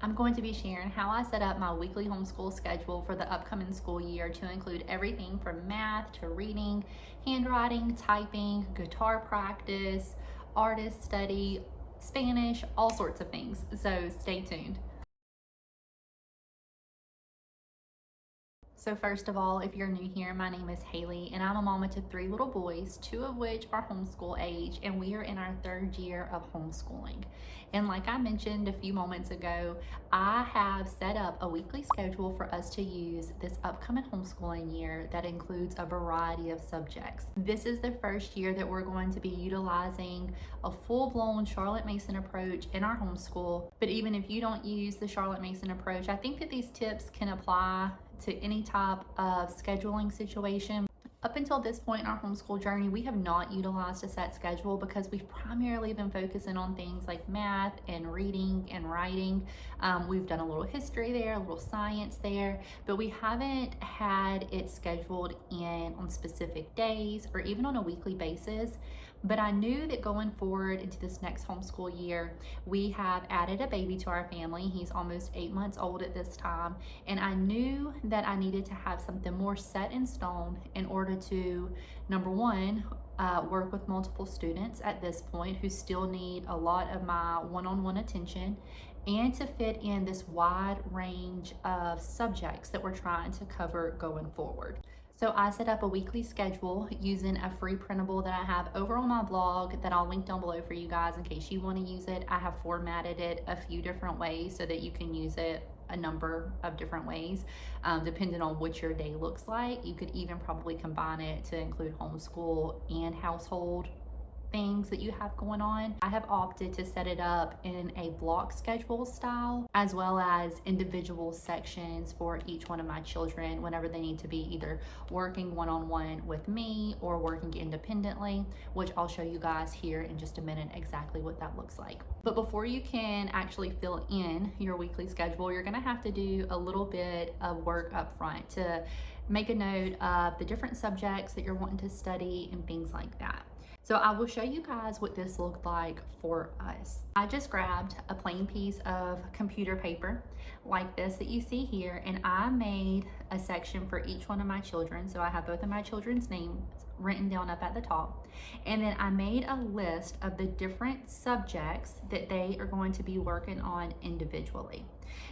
I'm going to be sharing how I set up my weekly homeschool schedule for the upcoming school year to include everything from math to reading, handwriting, typing, guitar practice, artist study, Spanish, all sorts of things. So stay tuned. So first of all, if you're new here, my name is Haley and I'm a mama to 3 little boys, 2 of which are homeschool age, and we are in our 3rd year of homeschooling. And like I mentioned a few moments ago, I have set up a weekly schedule for us to use this upcoming homeschooling year that includes a variety of subjects. This is the first year that we're going to be utilizing a full-blown Charlotte Mason approach in our homeschool. But even if you don't use the Charlotte Mason approach, I think that these tips can apply to any type of scheduling situation. Up until this point in our homeschool journey, we have not utilized a set schedule because we've primarily been focusing on things like math and reading and writing. We've done a little history there, a little science there, but we haven't had it scheduled in on specific days or even on a weekly basis. But I knew that going forward into this next homeschool year, we have added a baby to our family. He's almost 8 months old at this time. And I knew that I needed to have something more set in stone in order to, number one, work with multiple students at this point who still need a lot of my one-on-one attention, and to fit in this wide range of subjects that we're trying to cover going forward. So I set up a weekly schedule using a free printable that I have over on my blog that I'll link down below for you guys in case you want to use it. I have formatted it a few different ways so that you can use it a number of different ways, depending on what your day looks like. You could even probably combine it to include homeschool and household things that you have going on. I have opted to set it up in a block schedule style, as well as individual sections for each one of my children whenever they need to be either working one-on-one with me or working independently, which I'll show you guys here in just a minute exactly what that looks like. But before you can actually fill in your weekly schedule, you're gonna have to do a little bit of work up front to make a note of the different subjects that you're wanting to study and things like that. So I will show you guys what this looked like for us. I just grabbed a plain piece of computer paper like this that you see here, and I made a section for each one of my children. So I have both of my children's names written down up at the top. And then I made a list of the different subjects that they are going to be working on individually.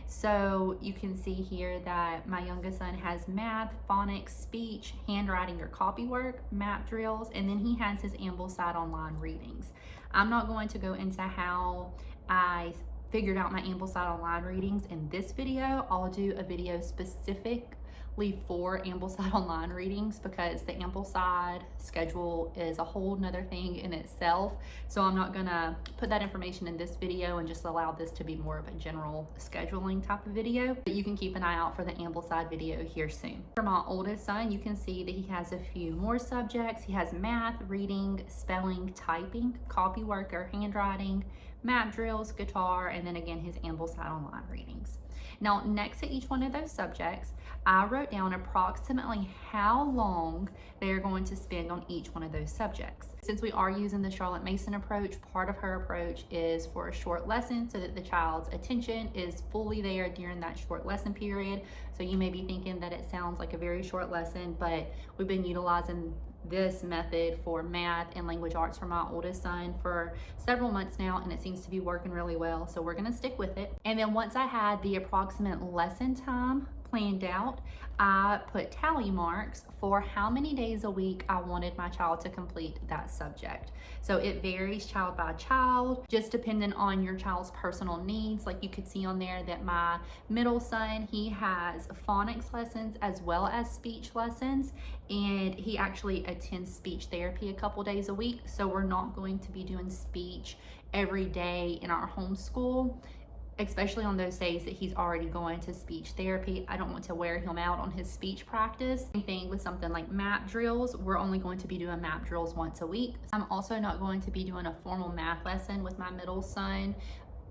So you can see here that my youngest son has math, phonics, speech, handwriting or copy work, map drills, and then he has his Ambleside online readings. I'm not going to go into how I figured out my Ambleside online readings in this video. I'll do a video specifically for Ambleside online readings because the Ambleside schedule is a whole nother thing in itself. So I'm not gonna put that information in this video and just allow this to be more of a general scheduling type of video. But you can keep an eye out for the Ambleside video here soon. For my oldest son, you can see that he has a few more subjects. He has math, reading, spelling, typing, copy work or handwriting, map drills, guitar, and then again his Ambleside online readings. Now next to each one of those subjects, I wrote down approximately how long they are going to spend on each one of those subjects. Since we are using the Charlotte Mason approach, part of her approach is for a short lesson so that the child's attention is fully there during that short lesson period. So you may be thinking that it sounds like a very short lesson, but we've been utilizing this method for math and language arts for my oldest son for several months now, and it seems to be working really well. So we're gonna stick with it. And then once I had the approximate lesson time planned out, I put tally marks for how many days a week I wanted my child to complete that subject. So it varies child by child, just depending on your child's personal needs. Like you could see on there that my middle son, he has phonics lessons as well as speech lessons, and he actually attends speech therapy a couple days a week. So we're not going to be doing speech every day in our homeschool, especially on those days that he's already going to speech therapy. I don't want to wear him out on his speech practice. Same thing with something like map drills. We're only going to be doing map drills once a week. I'm also not going to be doing a formal math lesson with my middle son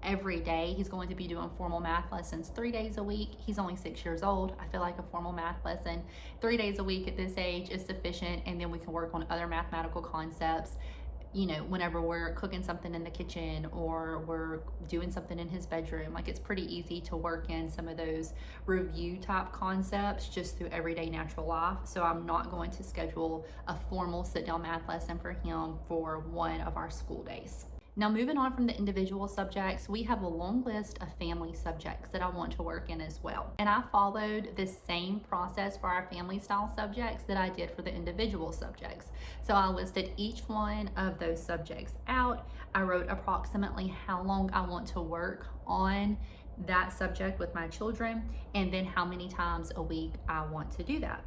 every day. He's going to be doing formal math lessons 3 days a week. He's only 6 years old. I feel like a formal math lesson 3 days a week at this age is sufficient, and then we can work on other mathematical concepts you know, whenever we're cooking something in the kitchen or we're doing something in his bedroom. Like, it's pretty easy to work in some of those review type concepts just through everyday natural life. So I'm not going to schedule a formal sit down math lesson for him for one of our school days. Now, moving on from the individual subjects, we have a long list of family subjects that I want to work in as well. And I followed the same process for our family style subjects that I did for the individual subjects. So I listed each one of those subjects out. I wrote approximately how long I want to work on that subject with my children, and then how many times a week I want to do that.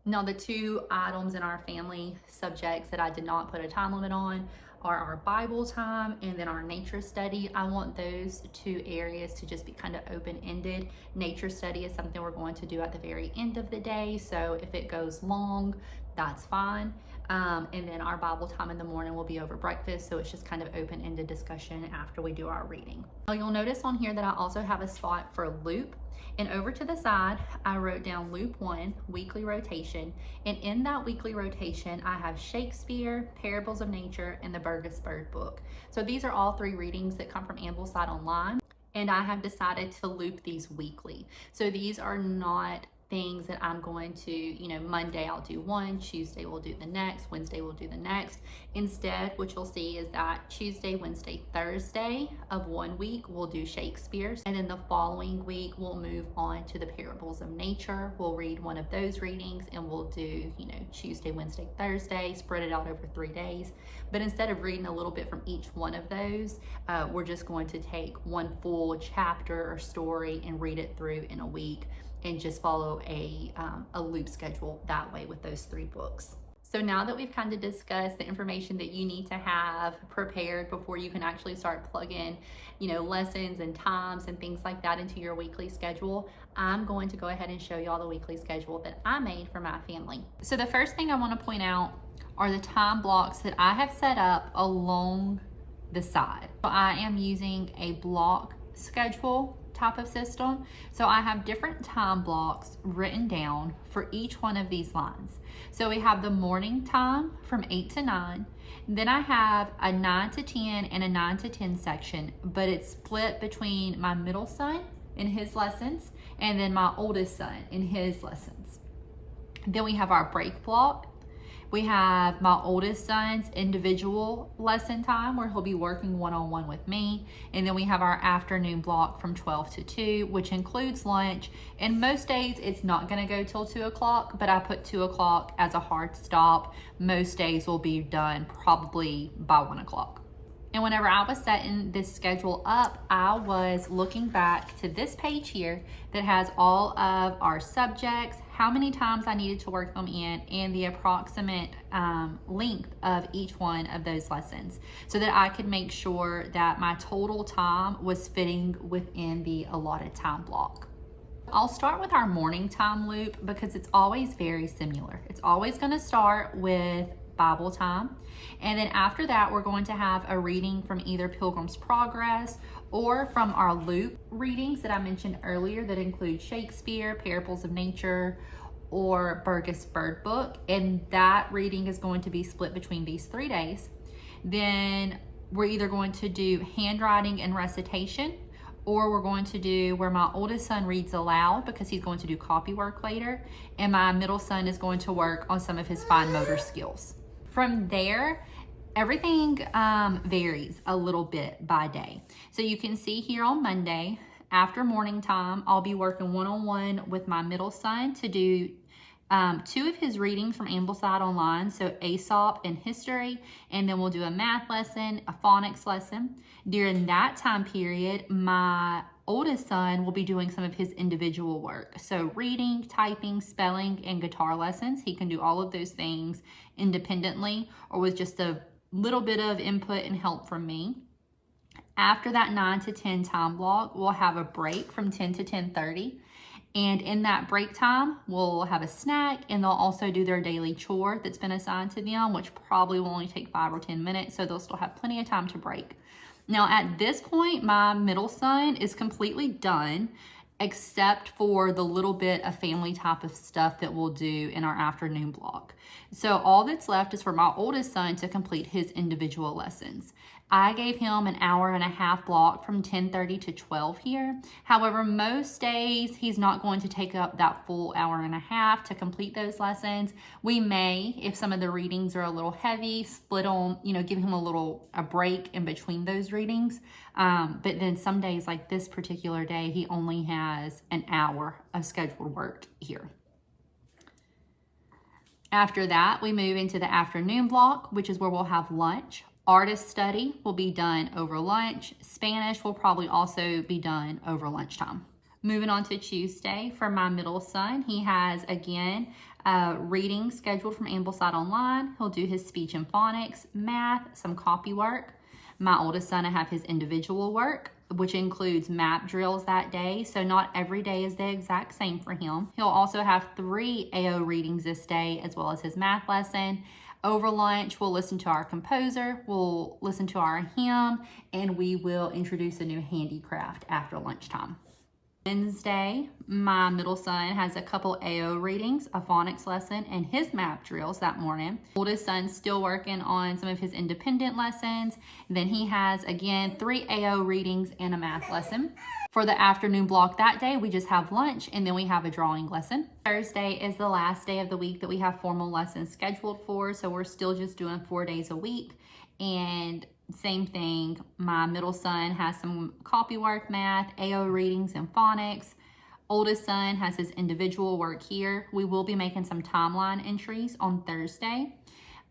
Now, the two items in our family subjects that I did not put a time limit on are our Bible time and then our nature study. I want those two areas to just be kind of open-ended. Nature study is something we're going to do at the very end of the day, so if it goes long, that's fine. And then our Bible time in the morning will be over breakfast, so it's just kind of open-ended discussion after we do our reading. Now, you'll notice on here that I also have a spot for loop. And over to the side, I wrote down loop 1, weekly rotation. And in that weekly rotation, I have Shakespeare, Parables of Nature, and the Burgess Bird book. So these are all 3 readings that come from Ambleside Online. And I have decided to loop these weekly. So these are not things that I'm going to, you know, Monday I'll do one, Tuesday we'll do the next, Wednesday we'll do the next. Instead, what you'll see is that Tuesday, Wednesday, Thursday of one week we'll do Shakespeare's, and then the following week we'll move on to the Parables of Nature. We'll read one of those readings and we'll do, you know, Tuesday, Wednesday, Thursday, spread it out over 3 days. But instead of reading a little bit from each one of those, we're just going to take one full chapter or story and read it through in a week, and just follow a loop schedule that way with those 3 books. So now that we've kind of discussed the information that you need to have prepared before you can actually start plugging, you know, lessons and times and things like that into your weekly schedule, I'm going to go ahead and show you all the weekly schedule that I made for my family. So the first thing I want to point out are the time blocks that I have set up along the side. So I am using a block schedule type of system. So I have different time blocks written down for each one of these lines. So we have the morning time from 8 to 9. Then I have a 9 to 10 and a 9 to 10 section, but it's split between my middle son and his lessons and then my oldest son and his lessons. Then we have our break block. We have my oldest son's individual lesson time where he'll be working one-on-one with me. And then we have our afternoon block from 12 to 2, which includes lunch. And most days it's not gonna go till 2 o'clock, but I put 2 o'clock as a hard stop. Most days will be done probably by 1 o'clock. And whenever I was setting this schedule up, I was looking back to this page here that has all of our subjects, how many times I needed to work them in, and the approximate length of each one of those lessons, so that I could make sure that my total time was fitting within the allotted time block. I'll start with our morning time loop because it's always very similar. It's always going to start with Bible time. And then after that, we're going to have a reading from either Pilgrim's Progress or from our loop readings that I mentioned earlier that include Shakespeare, Parables of Nature, or Burgess Bird book. And that reading is going to be split between these 3 days. Then we're either going to do handwriting and recitation, or we're going to do where my oldest son reads aloud because he's going to do copy work later, and my middle son is going to work on some of his fine motor skills. From there, everything varies a little bit by day. So you can see here on Monday, after morning time, I'll be working one-on-one with my middle son to do 2 of his readings from Ambleside Online, so Aesop and history, and then we'll do a math lesson, a phonics lesson. During that time period, my oldest son will be doing some of his individual work. So reading, typing, spelling, and guitar lessons. He can do all of those things independently or with just a little bit of input and help from me. After that 9 to 10 time block, we'll have a break from 10 to 10:30. And in that break time, we'll have a snack, and they'll also do their daily chore that's been assigned to them, which probably will only take 5 or 10 minutes, so they'll still have plenty of time to break. Now, at this point, my middle son is completely done except for the little bit of family type of stuff that we'll do in our afternoon block. So all that's left is for my oldest son to complete his individual lessons. I gave him an hour and a half block from 10:30 to 12 here. However, most days he's not going to take up that full hour and a half to complete those lessons. We may, if some of the readings are a little heavy, split on, give him a break in between those readings. But then some days, like this particular day, he only has an hour of scheduled work here. After that, we move into the afternoon block, which is where we'll have lunch. Artist study will be done over lunch. Spanish will probably also be done over lunchtime. Moving on to Tuesday, for my middle son, he has, again, reading scheduled from Ambleside Online. He'll do his speech and phonics, math, some copy work. My oldest son, I have his individual work, which includes map drills that day. So not every day is the exact same for him. He'll also have 3 AO readings this day, as well as his math lesson. Over lunch, we'll listen to our composer, we'll listen to our hymn, and we will introduce a new handicraft after lunchtime. Wednesday, my middle son has a couple AO readings, a phonics lesson, and his map drills that morning. Oldest son's still working on some of his independent lessons. Then he has, again, 3 AO readings and a math lesson. For the afternoon block that day, we just have lunch, and then we have a drawing lesson. Thursday is the last day of the week that we have formal lessons scheduled for, so we're still just doing 4 days a week. And same thing, my middle son has some copy work, math, AO readings, and phonics. Oldest son has his individual work here. We will be making some timeline entries on Thursday.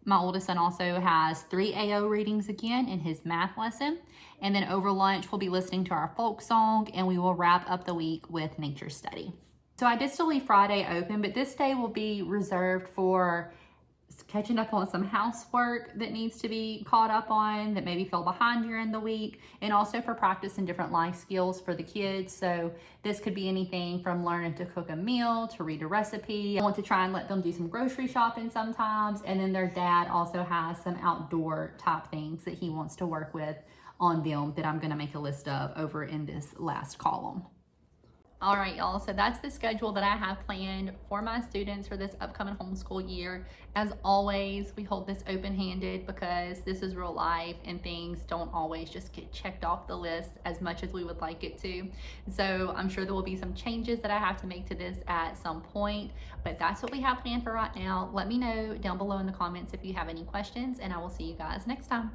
My oldest son also has 3 AO readings again in his math lesson. And then over lunch, we'll be listening to our folk song, and we will wrap up the week with nature study. So I did still leave Friday open, but this day will be reserved for catching up on some housework that needs to be caught up on that maybe fell behind during the week, and also for practicing different life skills for the kids. So this could be anything from learning to cook a meal to read a recipe. I want to try and let them do some grocery shopping sometimes, and then their dad also has some outdoor type things that he wants to work with on them that I'm going to make a list of over in this last column. All right, y'all, so that's the schedule that I have planned for my students for this upcoming homeschool year. As always, we hold this open-handed because this is real life and things don't always just get checked off the list as much as we would like it to. So I'm sure there will be some changes that I have to make to this at some point, but that's what we have planned for right now. Let me know down below in the comments if you have any questions, and I will see you guys next time.